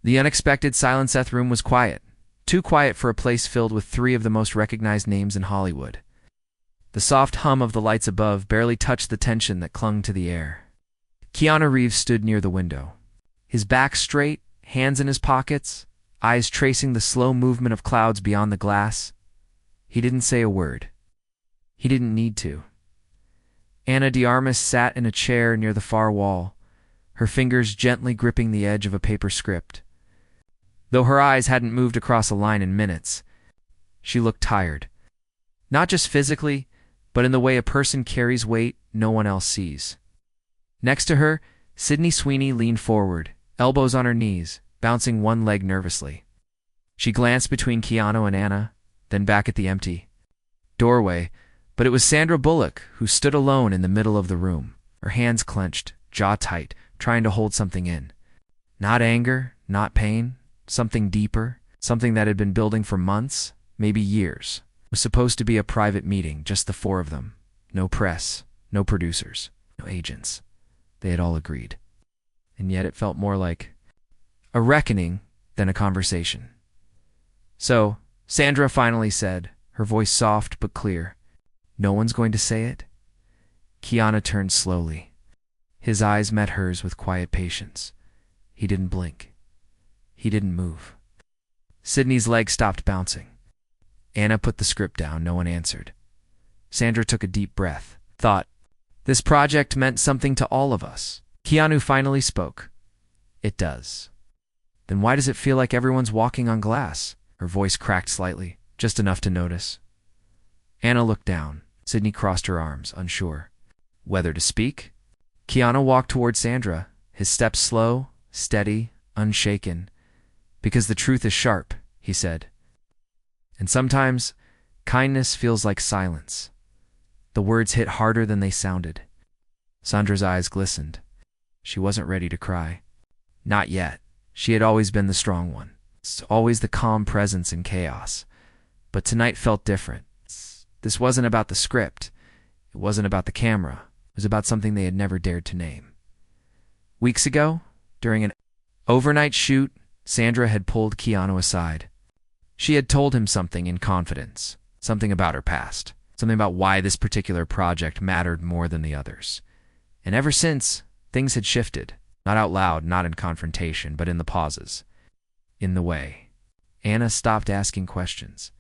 The unexpected Silence room was quiet, too quiet for a place filled with three of the most recognized names in Hollywood. The soft hum of the lights above barely touched the tension that clung to the air. Keanu Reeves stood near the window, his back straight, hands in his pockets, eyes tracing the slow movement of clouds beyond the glass. He didn't say a word. He didn't need to. Ana de Armas sat in a chair near the far wall, her fingers gently gripping the edge of a paper script. Though her eyes hadn't moved across a line in minutes, she looked tired. Not just physically, but in the way a person carries weight no one else sees. Next to her, Sweeney leaned forward, elbows on her knees, bouncing one leg nervously. She glanced between Keanu and Ana, then back at the empty doorway, but it was Sandra Bullock who stood alone in the middle of the room, her hands clenched, jaw tight, trying to hold something in. Not anger, not pain, something deeper, something that had been building for months, maybe years. It was supposed to be a private meeting, just the four of them. No press, no producers, no agents. They had all agreed. And yet it felt more like a reckoning than a conversation. So, Sandra finally said, her voice soft but clear, "No one's going to say it?" Keanu turned slowly. His eyes met hers with quiet patience. He didn't blink. He didn't move. Sydney's legs stopped bouncing. Ana put the script down. No one answered. Sandra took a deep breath, thought, this project meant something to all of us. Keanu finally spoke. "It does." "Then why does it feel like everyone's walking on glass?" Her voice cracked slightly, just enough to notice. Ana looked down. Sydney crossed her arms, unsure. Whether to speak? Keanu walked toward Sandra, his steps slow, steady, unshaken. "Because the truth is sharp," he said. "And sometimes, kindness feels like silence." The words hit harder than they sounded. Sandra's eyes glistened. She wasn't ready to cry. Not yet. She had always been the strong one. Always the calm presence in chaos. But tonight felt different. This wasn't about the script. It wasn't about the camera. It was about something they had never dared to name. Weeks ago, during an overnight shoot, Sandra had pulled Keanu aside. She had told him something in confidence, something about her past, something about why this particular project mattered more than the others. And ever since, things had shifted, not out loud, not in confrontation, but in the pauses. In the way Ana stopped asking questions.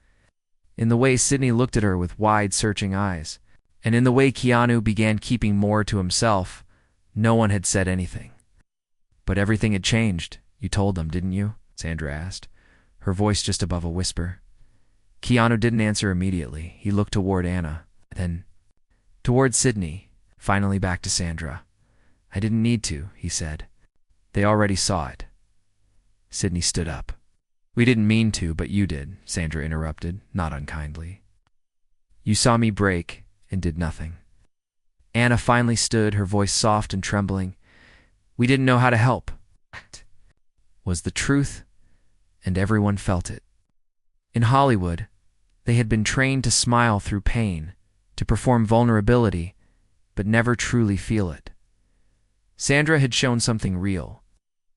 In the way Sydney looked at her with wide, searching eyes. And in the way Keanu began keeping more to himself. No one had said anything. "But everything had changed. You told them, didn't you?" Sandra asked, her voice just above a whisper. Keanu didn't answer immediately. He looked toward Ana, then toward Sydney, finally back to Sandra. "I didn't need to," he said. "They already saw it." Sydney stood up. "We didn't mean to, but you did," Sandra interrupted, not unkindly. "You saw me break and did nothing." Ana finally stood, her voice soft and trembling. "We didn't know how to help." Was the truth, and everyone felt it. In Hollywood, they had been trained to smile through pain, to perform vulnerability, but never truly feel it. Sandra had shown something real,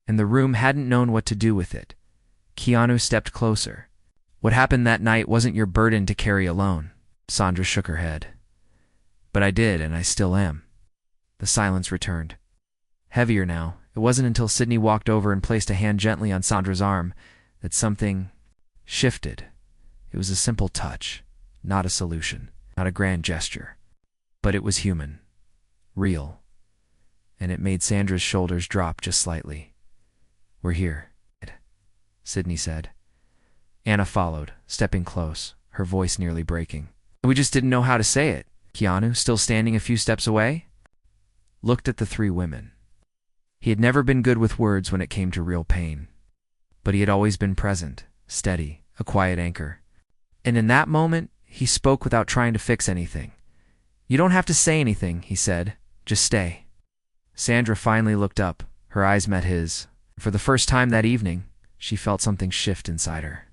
and the room hadn't known what to do with it. Keanu stepped closer. "What happened that night wasn't your burden to carry alone." Sandra shook her head. "But I did, and I still am." The silence returned. Heavier now. It wasn't until Sydney walked over and placed a hand gently on Sandra's arm that something shifted. It was a simple touch, not a solution, not a grand gesture. But it was human, real, and it made Sandra's shoulders drop just slightly. "We're here," Sydney said. Ana followed, stepping close, her voice nearly breaking. "We just didn't know how to say it." Keanu, still standing a few steps away, looked at the three women. He had never been good with words when it came to real pain, but he had always been present, steady, a quiet anchor. And in that moment, he spoke without trying to fix anything. "You don't have to say anything," he said. "Just stay." Sandra finally looked up. Her eyes met his. For the first time that evening, she felt something shift inside her.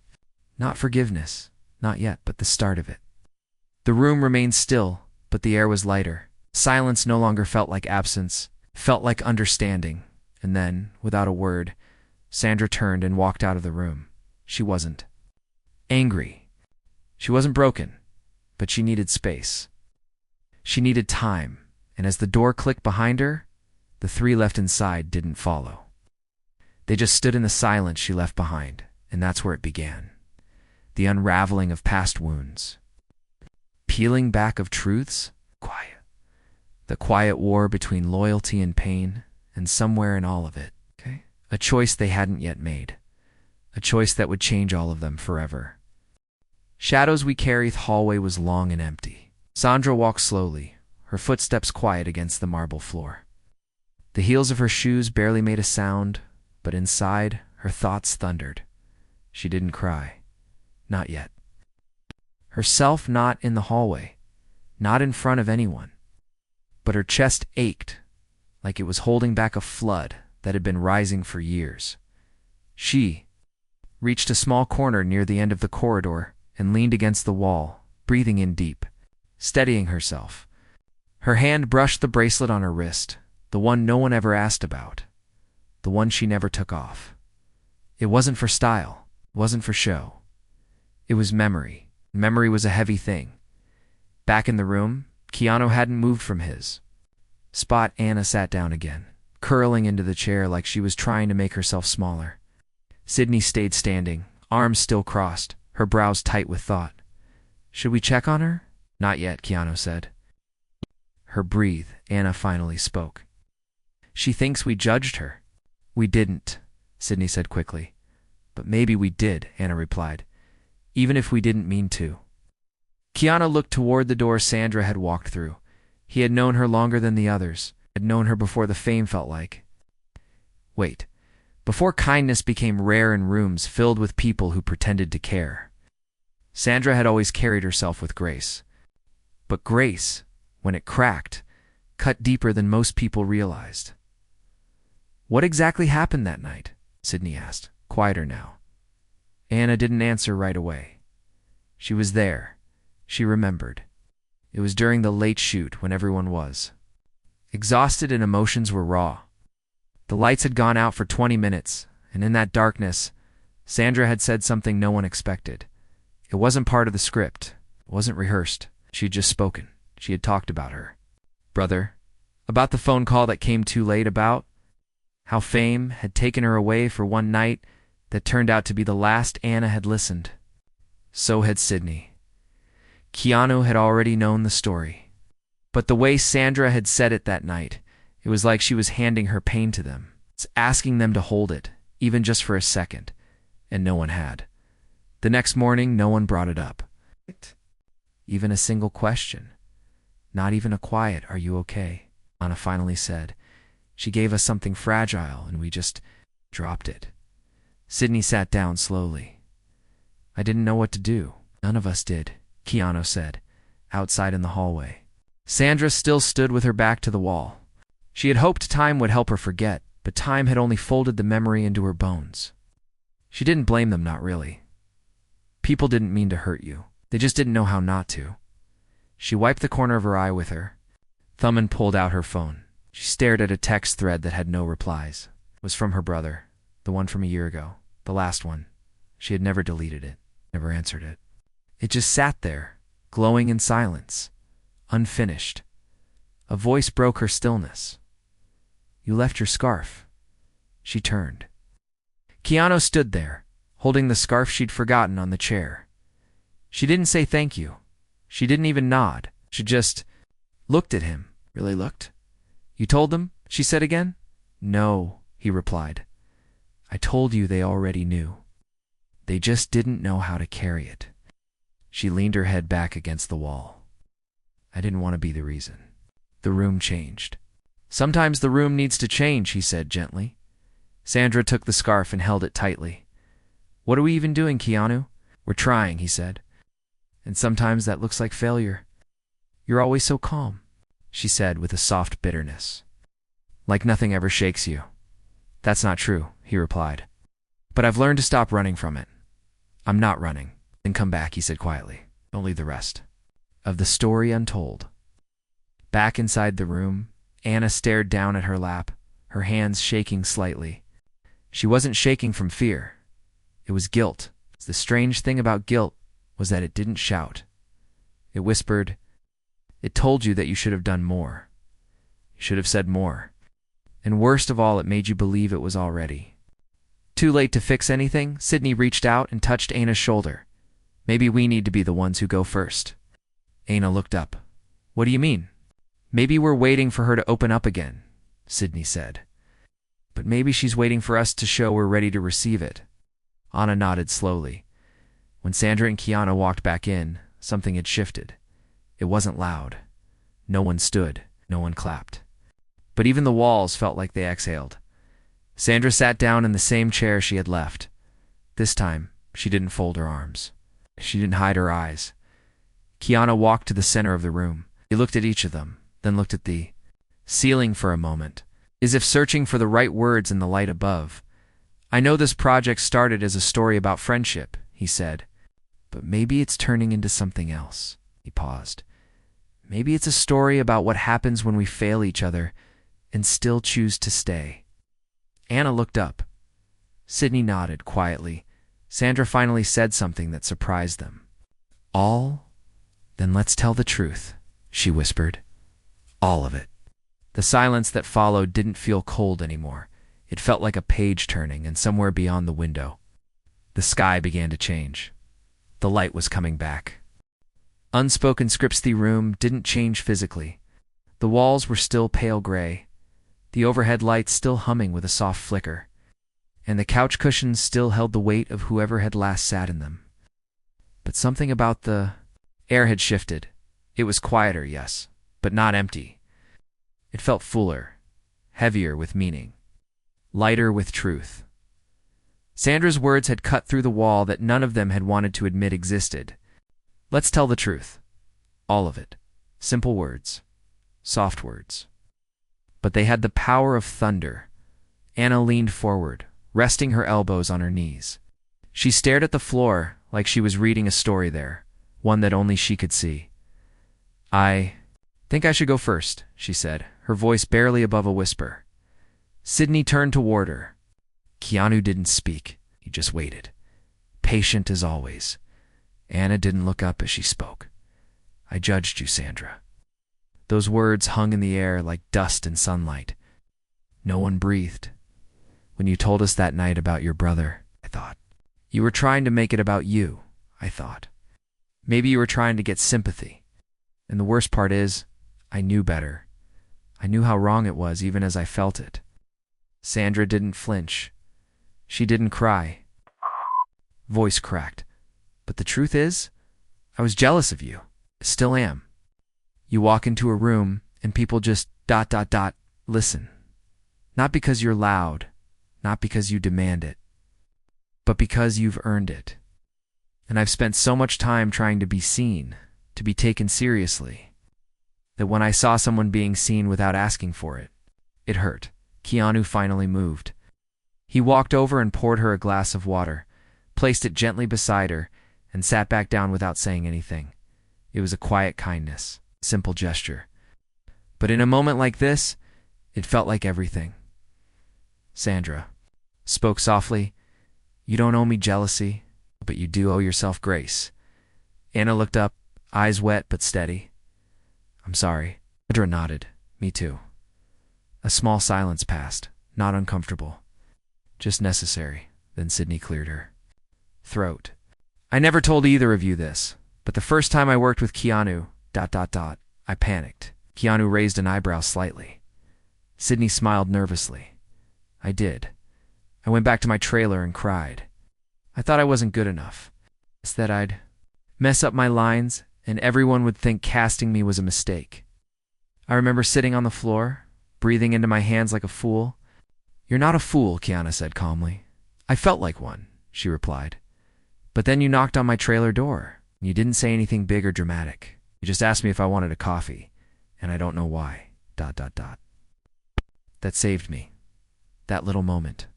Not forgiveness, not yet, but the start of it. The room remained still, but the air was lighter. Silence no longer felt like absence, felt like understanding. And then, without a word, Sandra turned and walked out of the room. She wasn't angry. She wasn't broken, but she needed space. She needed time, and as the door clicked behind her, the three left inside didn't follow. They just stood in the silence she left behind, and that's where it began. The unraveling of past wounds. Peeling back of truths? Quiet. The quiet war between loyalty and pain, and somewhere in all of it, a choice they hadn't yet made. A choice that would change all of them forever. Shadows We Carry's hallway was long and empty. Sandra walked slowly, her footsteps quiet against the marble floor. The heels of her shoes barely made a sound, but inside, her thoughts thundered. She didn't cry. Not yet. Herself not in the hallway, not in front of anyone. But her chest ached, like it was holding back a flood that had been rising for years. She reached a small corner near the end of the corridor and leaned against the wall, breathing in deep, steadying herself. Her hand brushed the bracelet on her wrist, the one no one ever asked about, the one she never took off. It wasn't for style, it wasn't for show. It was memory. Memory was a heavy thing. Back in the room, Keanu hadn't moved from his spot. Anna sat down again, curling into the chair like she was trying to make herself smaller. Sydney stayed standing, arms still crossed, her brows tight with thought. Should we check on her? Not yet, Keanu said. Her breathe, Anna finally spoke. She thinks we judged her. We didn't, Sydney said quickly. But maybe we did, Anna replied. Even if we didn't mean to. Keanu looked toward the door Sandra had walked through. He had known her longer than the others, had known her before the fame felt like. Wait, before kindness became rare in rooms filled with people who pretended to care. Sandra had always carried herself with grace. But grace, when it cracked, cut deeper than most people realized. What exactly happened that night? Sydney asked, quieter now. Anna didn't answer right away. She was there. She remembered. It was during the late shoot when everyone was exhausted and emotions were raw. The lights had gone out for 20 minutes, and in that darkness, Sandra had said something no one expected. It wasn't part of the script. It wasn't rehearsed. She had just spoken. She had talked about her brother, about the phone call that came too late, about how fame had taken her away for one night that turned out to be the last Anna had listened. So had Sydney. Keanu had already known the story. But the way Sandra had said it that night, it was like she was handing her pain to them, asking them to hold it, even just for a second, and no one had. The next morning, no one brought it up. Even a single question. Not even a quiet, "Are you okay?" Anna finally said. She gave us something fragile, and we just dropped it. Sydney sat down slowly. I didn't know what to do. None of us did, Keanu said, outside in the hallway. Sandra still stood with her back to the wall. She had hoped time would help her forget, but time had only folded the memory into her bones. She didn't blame them, not really. People didn't mean to hurt you. They just didn't know how not to. She wiped the corner of her eye with her thumb and pulled out her phone. She stared at a text thread that had no replies. It was from her brother, the one from a year ago, the last one. She had never deleted it, never answered it. It just sat there, glowing in silence, unfinished. A voice broke her stillness. You left your scarf. She turned. Keanu stood there, holding the scarf she'd forgotten on the chair. She didn't say thank you. She didn't even nod. She just looked at him. Really looked. You told them? She said again. No, he replied. I told you they already knew. They just didn't know how to carry it. She leaned her head back against the wall. I didn't want to be the reason. The room changed. Sometimes the room needs to change, he said gently. Sandra took the scarf and held it tightly. What are we even doing, Keanu? We're trying, he said. And sometimes that looks like failure. You're always so calm, she said with a soft bitterness. Like nothing ever shakes you. That's not true, he replied. But I've learned to stop running from it. I'm not running. Then come back, he said quietly. Don't leave the rest of the story untold. Back inside the room, Anna stared down at her lap, her hands shaking slightly. She wasn't shaking from fear. It was guilt. The strange thing about guilt was that it didn't shout. It whispered. It told you that you should have done more. You should have said more. And worst of all, it made you believe it was already too late to fix anything. Sydney reached out and touched Anna's shoulder. Maybe we need to be the ones who go first. Anna looked up. What do you mean? Maybe we're waiting for her to open up again, Sydney said. But maybe she's waiting for us to show we're ready to receive it. Anna nodded slowly. When Sandra and Keanu walked back in, something had shifted. It wasn't loud. No one stood. No one clapped. But even the walls felt like they exhaled. Sandra sat down in the same chair she had left. This time, she didn't fold her arms. She didn't hide her eyes. Keanu walked to the center of the room. He looked at each of them, then looked at the ceiling for a moment, as if searching for the right words in the light above. I know this project started as a story about friendship, he said, but maybe it's turning into something else. He paused. Maybe it's a story about what happens when we fail each other and still choose to stay. Anna looked up. Sydney nodded quietly. Sandra finally said something that surprised them. All? Then let's tell the truth, she whispered. All of it. The silence that followed didn't feel cold anymore. It felt like a page turning, and somewhere beyond the window, the sky began to change. The light was coming back. Unspoken scripts. The room didn't change physically. The walls were still pale gray, the overhead lights still humming with a soft flicker, and the couch cushions still held the weight of whoever had last sat in them. But something about the air had shifted. It was quieter, yes, but not empty. It felt fuller, heavier with meaning, lighter with truth. Sandra's words had cut through the wall that none of them had wanted to admit existed. Let's tell the truth. All of it. Simple words. Soft words. But they had the power of thunder. Anna leaned forward, resting her elbows on her knees. She stared at the floor like she was reading a story there, one that only she could see. I think I should go first, she said, her voice barely above a whisper. Sydney turned toward her. Keanu didn't speak. He just waited, patient as always. Anna didn't look up as she spoke. I judged you, Sandra. Those words hung in the air like dust in sunlight. No one breathed. When you told us that night about your brother, I thought. You were trying to make it about you, I thought. Maybe you were trying to get sympathy. And the worst part is, I knew better. I knew how wrong it was even as I felt it. Sandra didn't flinch. She didn't cry. Voice cracked. But the truth is, I was jealous of you. Still am. You walk into a room and people just ... listen. Not because you're loud, not because you demand it, but because you've earned it. And I've spent so much time trying to be seen, to be taken seriously, that when I saw someone being seen without asking for it, it hurt. Keanu finally moved. He walked over and poured her a glass of water, placed it gently beside her, and sat back down without saying anything. It was a quiet kindness, simple gesture. But in a moment like this, it felt like everything. Sandra spoke softly. You don't owe me jealousy, but you do owe yourself grace. Anna looked up, eyes wet but steady. I'm sorry. Sandra nodded. Me too. A small silence passed, not uncomfortable, just necessary. Then Sydney cleared her throat. I never told either of you this, but the first time I worked with Keanu, ... I panicked. Keanu raised an eyebrow slightly. Sydney smiled nervously. I did. I went back to my trailer and cried. I thought I wasn't good enough. It's that I'd mess up my lines and everyone would think casting me was a mistake. I remember sitting on the floor, breathing into my hands like a fool. You're not a fool, Keanu said calmly. I felt like one, she replied. But then you knocked on my trailer door. You didn't say anything big or dramatic. You just asked me if I wanted a coffee, and I don't know why. ... That saved me. That little moment.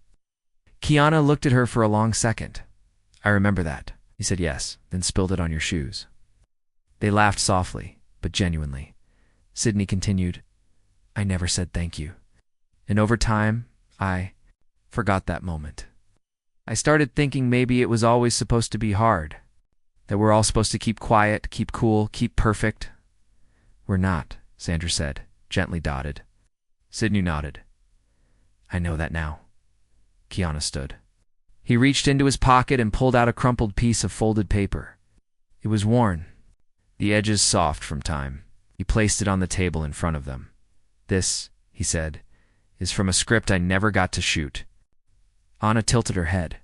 Keanu looked at her for a long second. I remember that. He said yes, then spilled it on your shoes. They laughed softly, but genuinely. Sydney continued, I never said thank you. And over time, I forgot that moment. I started thinking maybe it was always supposed to be hard, that we're all supposed to keep quiet, keep cool, keep perfect. We're not, Sandra said, gently dotted. Sydney nodded. I know that now. Keanu stood. He reached into his pocket and pulled out a crumpled piece of folded paper. It was worn, the edges soft from time. He placed it on the table in front of them. This, he said, is from a script I never got to shoot. Anna tilted her head.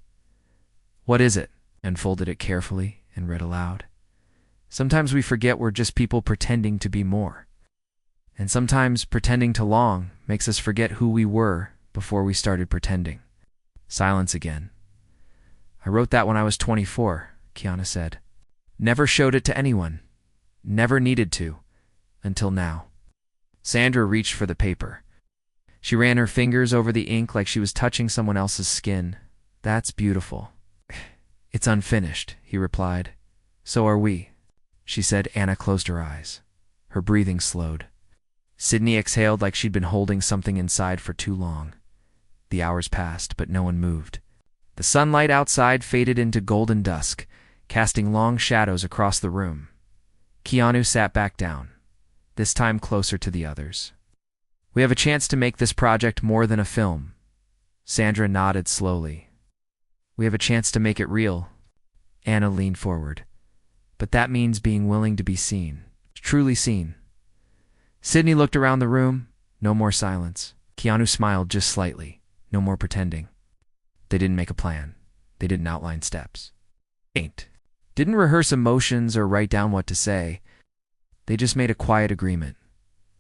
What is it? And folded it carefully and read aloud. Sometimes we forget we're just people pretending to be more. And sometimes pretending too long makes us forget who we were before we started pretending. Silence again. I wrote that when I was 24, Keanu said. Never showed it to anyone. Never needed to. Until now. Sandra reached for the paper. She ran her fingers over the ink like she was touching someone else's skin. That's beautiful. It's unfinished, he replied. So are we, she said. Anna closed her eyes. Her breathing slowed. Sydney exhaled like she'd been holding something inside for too long. The hours passed, but no one moved. The sunlight outside faded into golden dusk, casting long shadows across the room. Keanu sat back down, this time closer to the others. We have a chance to make this project more than a film. Sandra nodded slowly. We have a chance to make it real. Anna leaned forward. But that means being willing to be seen, truly seen. Sydney looked around the room. No more silence. Keanu smiled just slightly. No more pretending. They didn't make a plan. They didn't outline steps. Didn't rehearse emotions or write down what to say. They just made a quiet agreement.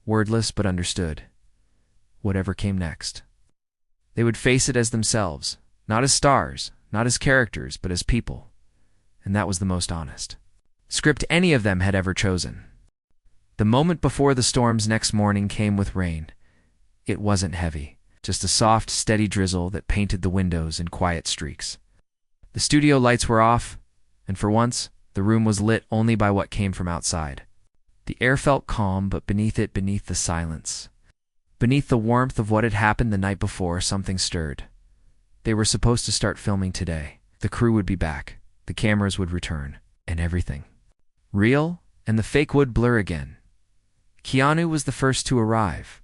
Wordless but understood. Whatever came next. They would face it as themselves. Not as stars, not as characters, but as people. And that was the most honest script any of them had ever chosen. The moment before the storm's next morning came with rain. It wasn't heavy. Just a soft, steady drizzle that painted the windows in quiet streaks. The studio lights were off, and for once, the room was lit only by what came from outside. The air felt calm, but beneath the silence. Beneath the warmth of what had happened the night before, something stirred. They were supposed to start filming today. The crew would be back. The cameras would return. And everything. Real, and the fake would blur again. Keanu was the first to arrive.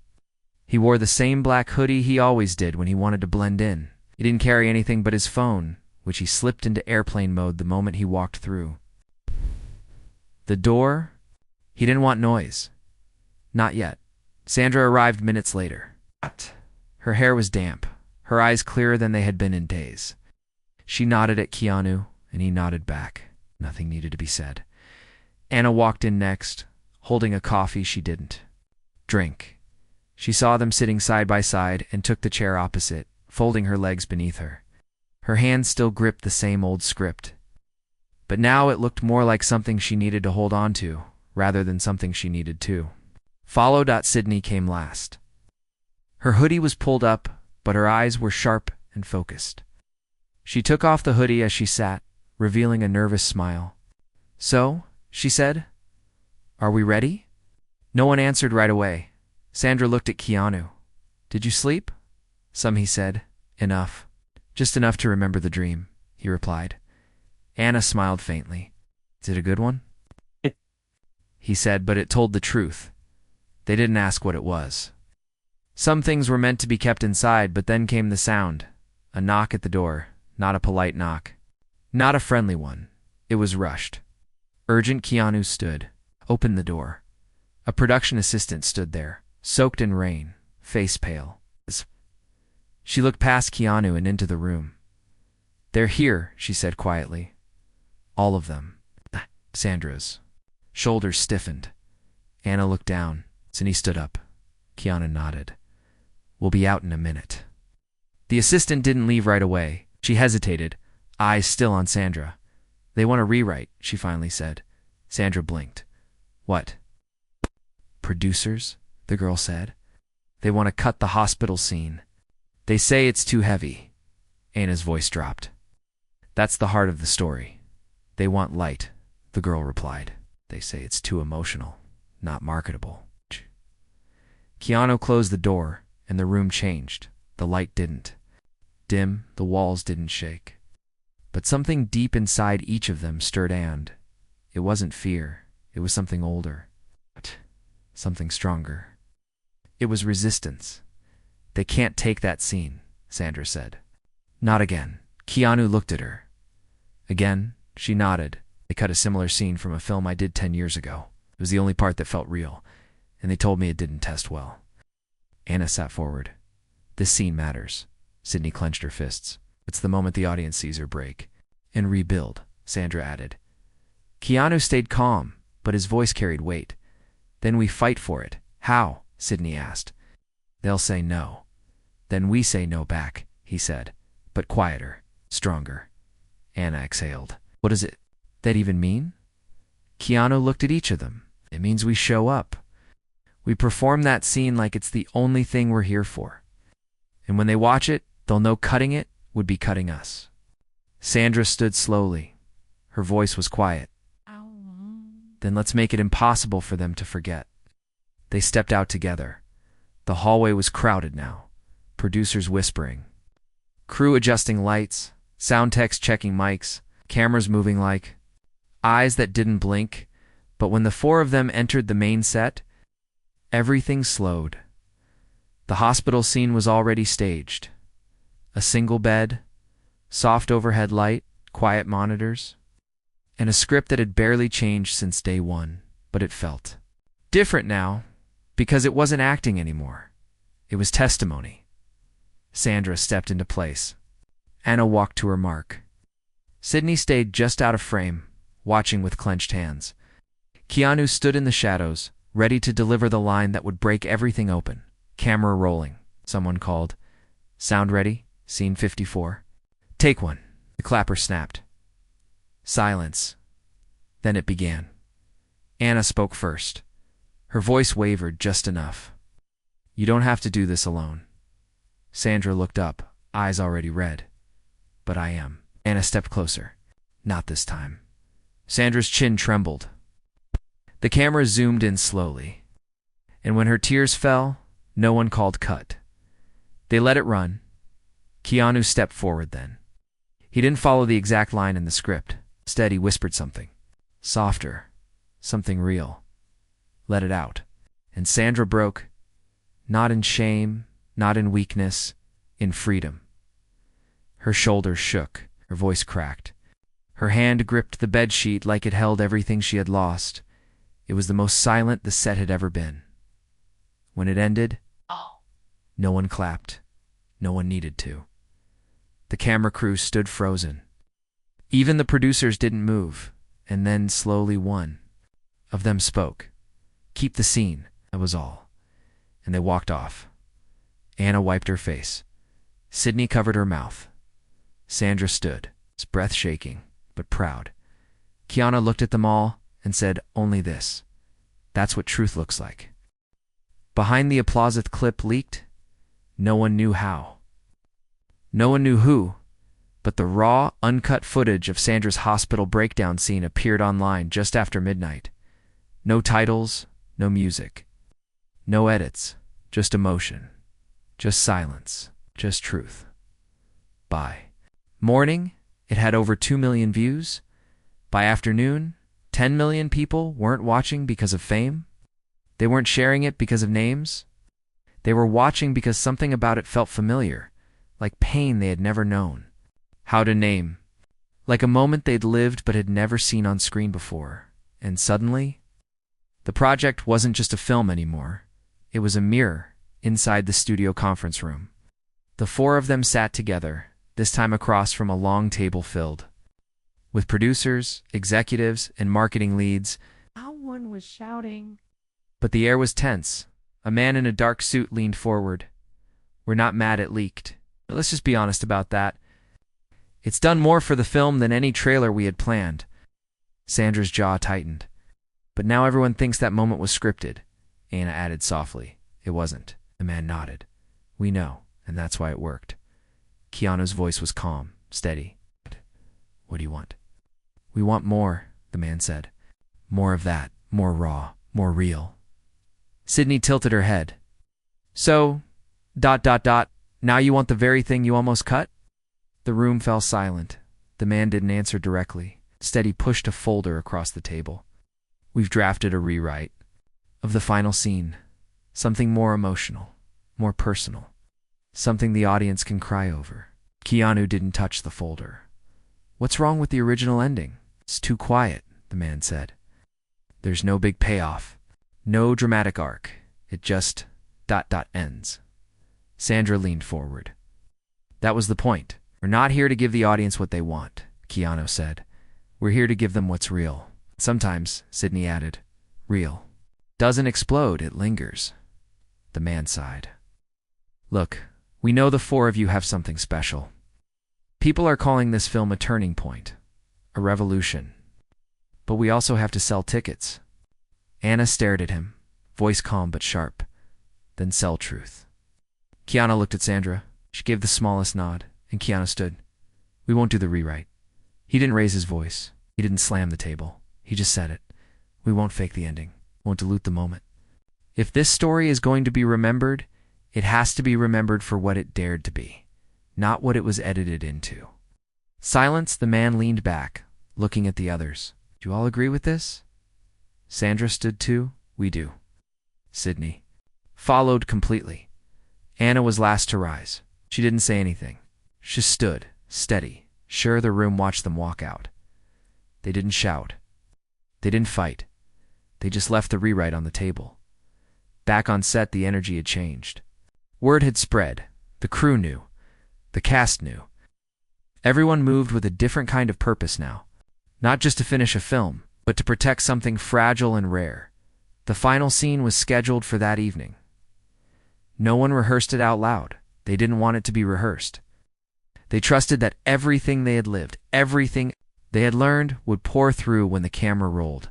He wore the same black hoodie he always did when he wanted to blend in. He didn't carry anything but his phone, which he slipped into airplane mode the moment he walked through. The door? He didn't want noise. Not yet. Sandra arrived minutes later. Her hair was damp, her eyes clearer than they had been in days. She nodded at Keanu, and he nodded back. Nothing needed to be said. Anna walked in next, holding a coffee she didn't drink. She saw them sitting side by side and took the chair opposite, folding her legs beneath her. Her hand still gripped the same old script. But now it looked more like something she needed to hold on to, rather than something she needed to. Sydney came last. Her hoodie was pulled up, but her eyes were sharp and focused. She took off the hoodie as she sat, revealing a nervous smile. So, she said, are we ready? No one answered right away. Sandra looked at Keanu. Did you sleep? Some, he said. Enough. Just enough to remember the dream, he replied. Anna smiled faintly. Is it a good one? He said, but it told the truth. They didn't ask what it was. Some things were meant to be kept inside, but then came the sound. A knock at the door. Not a polite knock. Not a friendly one. It was rushed. Urgent. Keanu stood. Opened the door. A production assistant stood there, soaked in rain, face pale. She looked past Keanu and into the room. They're here, she said quietly. All of them. Sandra's shoulders stiffened. Anna looked down. Sydney stood up. Keanu nodded. We'll be out in a minute. The assistant didn't leave right away. She hesitated, eyes still on Sandra. They want a rewrite, she finally said. Sandra blinked. What? Producers, the girl said. They want to cut the hospital scene. They say it's too heavy. Anna's voice dropped. That's the heart of the story. They want light, the girl replied. They say it's too emotional, not marketable. Keanu closed the door, and the room changed. The light didn't. Dim, the walls didn't shake. But something deep inside each of them stirred, and it wasn't fear. It was something older. Something stronger. It was resistance. They can't take that scene, Sandra said. Not again. Keanu looked at her. Again, she nodded. They cut a similar scene from a film I did 10 years ago. It was the only part that felt real, and they told me it didn't test well. Anna sat forward. This scene matters. Sydney clenched her fists. It's the moment the audience sees her break. And rebuild, Sandra added. Keanu stayed calm, but his voice carried weight. Then we fight for it. How? Sydney asked. They'll say no. Then we say no back, he said, but quieter, stronger. Anna exhaled. What does that even mean? Keanu looked at each of them. It means we show up. We perform that scene like it's the only thing we're here for. And when they watch it, they'll know cutting it would be cutting us. Sandra stood slowly. Her voice was quiet. Then let's make it impossible for them to forget. They stepped out together. The hallway was crowded now. Producers whispering. Crew adjusting lights. Sound techs checking mics. Cameras moving like eyes that didn't blink. But when the four of them entered the main set, everything slowed. The hospital scene was already staged. A single bed, soft overhead light, quiet monitors, and a script that had barely changed since day one, but it felt different now, because it wasn't acting anymore. It was testimony. Sandra stepped into place. Anna walked to her mark. Sydney stayed just out of frame, watching with clenched hands. Keanu stood in the shadows, ready to deliver the line that would break everything open. Camera rolling. Someone called. Sound ready? Scene 54. Take one. The clapper snapped. Silence. Then it began. Anna spoke first. Her voice wavered just enough. You don't have to do this alone. Sandra looked up, eyes already red. But I am. Anna stepped closer. Not this time. Sandra's chin trembled. The camera zoomed in slowly. And when her tears fell, no one called cut. They let it run. Keanu stepped forward then. He didn't follow the exact line in the script. Instead, he whispered something. Softer. Something real. Let it out. And Sandra broke. Not in shame, not in weakness, in freedom. Her shoulders shook. Her voice cracked. Her hand gripped the bedsheet like it held everything she had lost. It was the most silent the set had ever been. When it ended, no one clapped. No one needed to. The camera crew stood frozen. Even the producers didn't move, and then slowly one of them spoke. Keep the scene, that was all. And they walked off. Anna wiped her face. Sydney covered her mouth. Sandra stood, his breath shaking, but proud. Keanu looked at them all and said only this. That's what truth looks like. Behind the applauseth clip leaked, no one knew how. No one knew who, but the raw, uncut footage of Sandra's hospital breakdown scene appeared online just after midnight. No titles, no music. No edits, just emotion. Just silence, just truth. By morning, it had over 2 million views. By afternoon, 10 million people weren't watching because of fame. They weren't sharing it because of names. They were watching because something about it felt familiar, like pain they had never known. How to name. Like a moment they'd lived but had never seen on screen before. And suddenly, the project wasn't just a film anymore. It was a mirror inside the studio conference room. The four of them sat together, this time across from a long table filled with producers, executives, and marketing leads. Someone was shouting. But the air was tense. A man in a dark suit leaned forward. We're not mad it leaked. But let's just be honest about that. It's done more for the film than any trailer we had planned. Sandra's jaw tightened. But now everyone thinks that moment was scripted. Anna added softly. It wasn't. The man nodded. We know, and that's why it worked. Keanu's voice was calm, steady. What do you want? We want more, the man said. More of that, more raw, more real. Sydney tilted her head. So, ... now you want the very thing you almost cut? The room fell silent. The man didn't answer directly. Instead, he pushed a folder across the table. We've drafted a rewrite of the final scene. Something more emotional, more personal. Something the audience can cry over. Keanu didn't touch the folder. What's wrong with the original ending? It's too quiet, the man said. There's no big payoff. No dramatic arc. It just ... ends. Sandra leaned forward. That was the point. We're not here to give the audience what they want, Keanu said. We're here to give them what's real. Sometimes, Sydney added, real doesn't explode, it lingers. The man sighed. Look, we know the four of you have something special. People are calling this film a turning point, a revolution. But we also have to sell tickets. Anna stared at him, voice calm but sharp. Then sell truth. Keanu looked at Sandra. She gave the smallest nod, and Keanu stood. We won't do the rewrite. He didn't raise his voice. He didn't slam the table. He just said it. We won't fake the ending. Won't dilute the moment. If this story is going to be remembered, it has to be remembered for what it dared to be, not what it was edited into. Silence, the man leaned back, looking at the others. Do you all agree with this? Sandra stood too. We do. Sydney followed completely. Anna was last to rise. She didn't say anything. She stood, steady, sure the room watched them walk out. They didn't shout. They didn't fight. They just left the rewrite on the table. Back on set, the energy had changed. Word had spread. The crew knew. The cast knew. Everyone moved with a different kind of purpose now. Not just to finish a film, but to protect something fragile and rare. The final scene was scheduled for that evening. No one rehearsed it out loud. They didn't want it to be rehearsed. They trusted that everything they had lived, everything they had learned, would pour through when the camera rolled.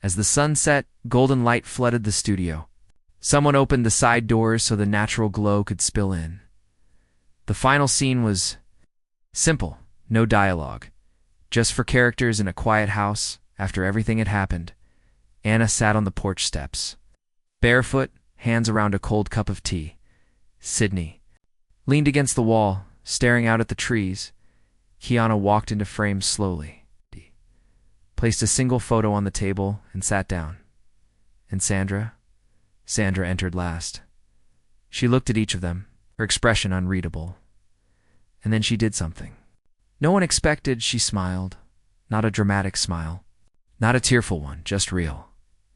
As the sun set, golden light flooded the studio. Someone opened the side doors so the natural glow could spill in. The final scene was simple, no dialogue. Just for characters in a quiet house, after everything had happened. Anna sat on the porch steps, barefoot, hands around a cold cup of tea. Sydney leaned against the wall, staring out at the trees. Keanu walked into frame slowly, placed a single photo on the table, and sat down. And Sandra? Sandra entered last. She looked at each of them, her expression unreadable. And then she did something. No one expected. She smiled. Not a dramatic smile. Not a tearful one, just real.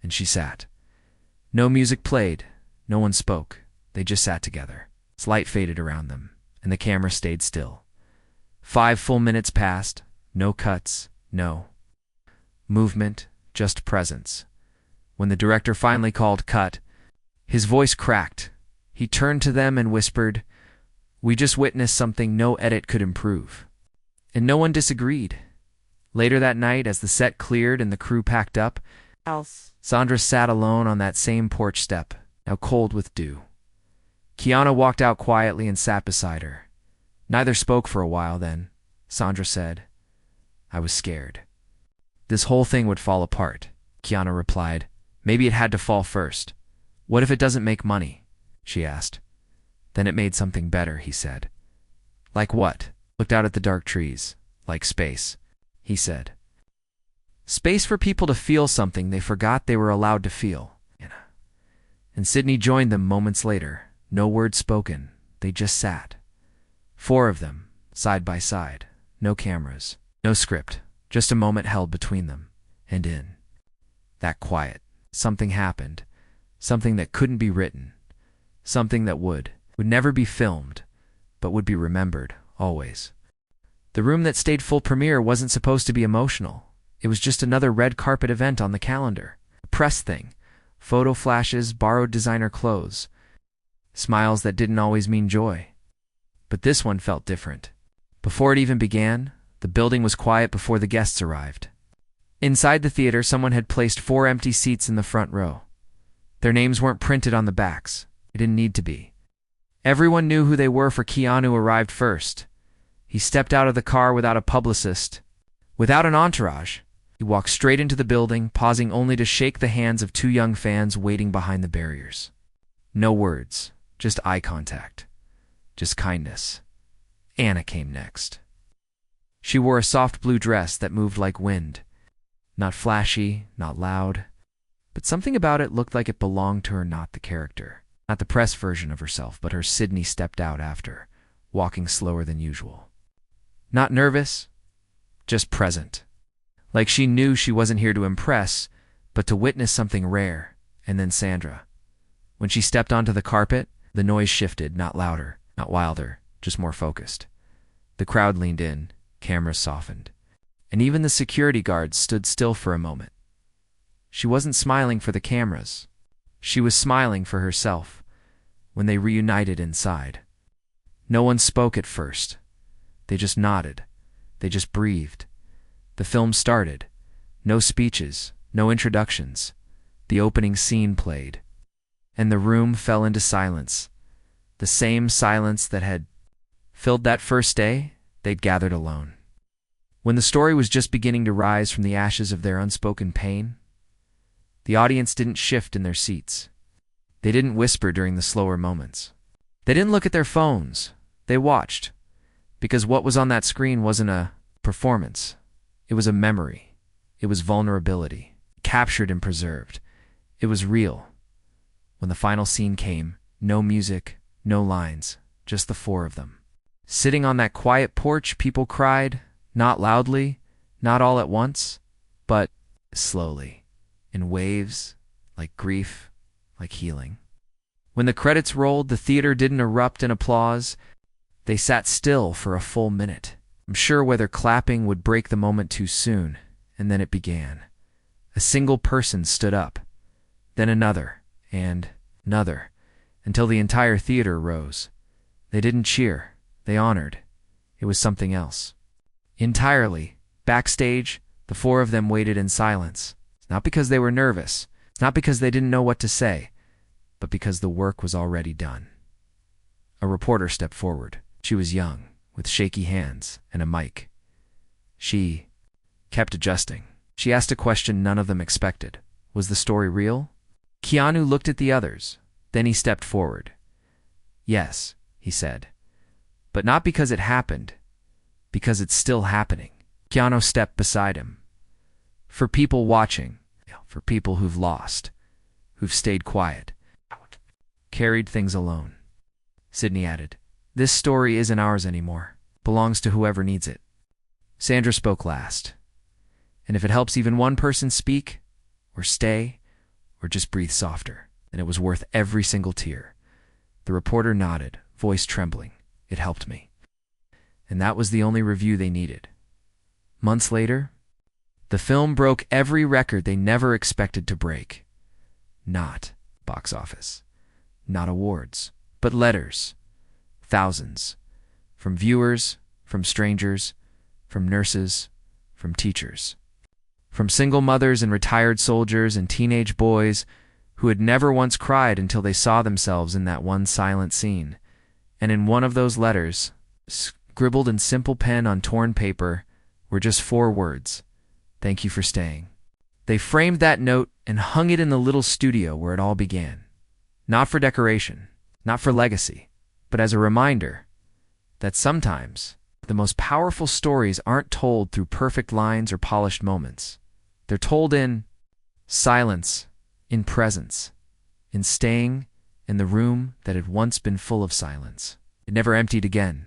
And she sat. No music played. No one spoke. They just sat together. Light faded around them, and the camera stayed still. 5 full minutes passed. No cuts. No movement, just presence. When the director finally called cut, his voice cracked. He turned to them and whispered, "We just witnessed something no edit could improve." And no one disagreed. Later that night, as the set cleared and the crew packed up, Sandra sat alone on that same porch step, now cold with dew. Keanu walked out quietly and sat beside her. Neither spoke for a while. Then Sandra said, "I was scared. This whole thing would fall apart." Keanu replied, "Maybe it had to fall first." "What if it doesn't make money?" she asked. "Then it made something better," he said. "Like what?" Looked out at the dark trees. "Like space," he said. "Space for people to feel something they forgot they were allowed to feel." And Sydney joined them moments later. No word spoken. They just sat. 4 of them, side by side. No cameras. No script. Just a moment held between them. And in that quiet, something happened. Something that couldn't be written. Something that would never be filmed, but would be remembered, always. The room that stayed full premiere wasn't supposed to be emotional. It was just another red carpet event on the calendar. A press thing. Photo flashes, borrowed designer clothes. Smiles that didn't always mean joy. But this one felt different. Before it even began, the building was quiet before the guests arrived. Inside the theater, someone had placed 4 empty seats in the front row. Their names weren't printed on the backs. It didn't need to be. Everyone knew who they were, for Keanu arrived first. He stepped out of the car without a publicist, without an entourage. He walked straight into the building, pausing only to shake the hands of 2 young fans waiting behind the barriers. No words, just eye contact, just kindness. Anna came next. She wore a soft blue dress that moved like wind. Not flashy, not loud, but something about it looked like it belonged to her, not the character. Not the press version of herself, but her Sydney stepped out after, walking slower than usual. Not nervous, just present. Like she knew she wasn't here to impress, but to witness something rare. And then Sandra. When she stepped onto the carpet, the noise shifted, not louder, not wilder, just more focused. The crowd leaned in, cameras softened, and even the security guards stood still for a moment. She wasn't smiling for the cameras. She was smiling for herself when they reunited inside. No one spoke at first. They just nodded. They just breathed. The film started. No speeches, no introductions. The opening scene played. And the room fell into silence. The same silence that had filled that first day they'd gathered alone. When the story was just beginning to rise from the ashes of their unspoken pain, the audience didn't shift in their seats. They didn't whisper during the slower moments. They didn't look at their phones. They watched. Because what was on that screen wasn't a performance. It was a memory. It was vulnerability, captured and preserved. It was real. When the final scene came, no music, no lines, just the four of them. Sitting on that quiet porch, people cried, not loudly, not all at once, but slowly, in waves, like grief, like healing. When the credits rolled, the theater didn't erupt in applause. They sat still for a full minute, unsure whether clapping would break the moment too soon, and then it began. A single person stood up, then another, and another, until the entire theater rose. They didn't cheer. They honored. It was something else. Entirely, backstage, the four of them waited in silence. Not because they were nervous, not because they didn't know what to say, but because the work was already done. A reporter stepped forward. She was young, with shaky hands and a mic. She kept adjusting. She asked a question none of them expected. Was the story real? Keanu looked at the others. Then he stepped forward. Yes, he said. But not because it happened, because it's still happening. Keanu stepped beside him. For people watching, for people who've lost, who've stayed quiet, carried things alone. Sydney added, "This story isn't ours anymore. Belongs to whoever needs it." Sandra spoke last. "And if it helps even one person speak, or stay, or just breathe softer, then it was worth every single tear." The reporter nodded, voice trembling. "It helped me." And that was the only review they needed. Months later, the film broke every record they never expected to break. Not box office, not awards, but letters. Thousands. From viewers, from strangers, from nurses, from teachers. From single mothers and retired soldiers and teenage boys who had never once cried until they saw themselves in that one silent scene. And in one of those letters, scribbled in simple pen on torn paper, were just 4 words: "Thank you for staying." They framed that note and hung it in the little studio where it all began. Not for decoration, not for legacy, but as a reminder that sometimes the most powerful stories aren't told through perfect lines or polished moments. They're told in silence, in presence, in staying in the room that had once been full of silence. It never emptied again.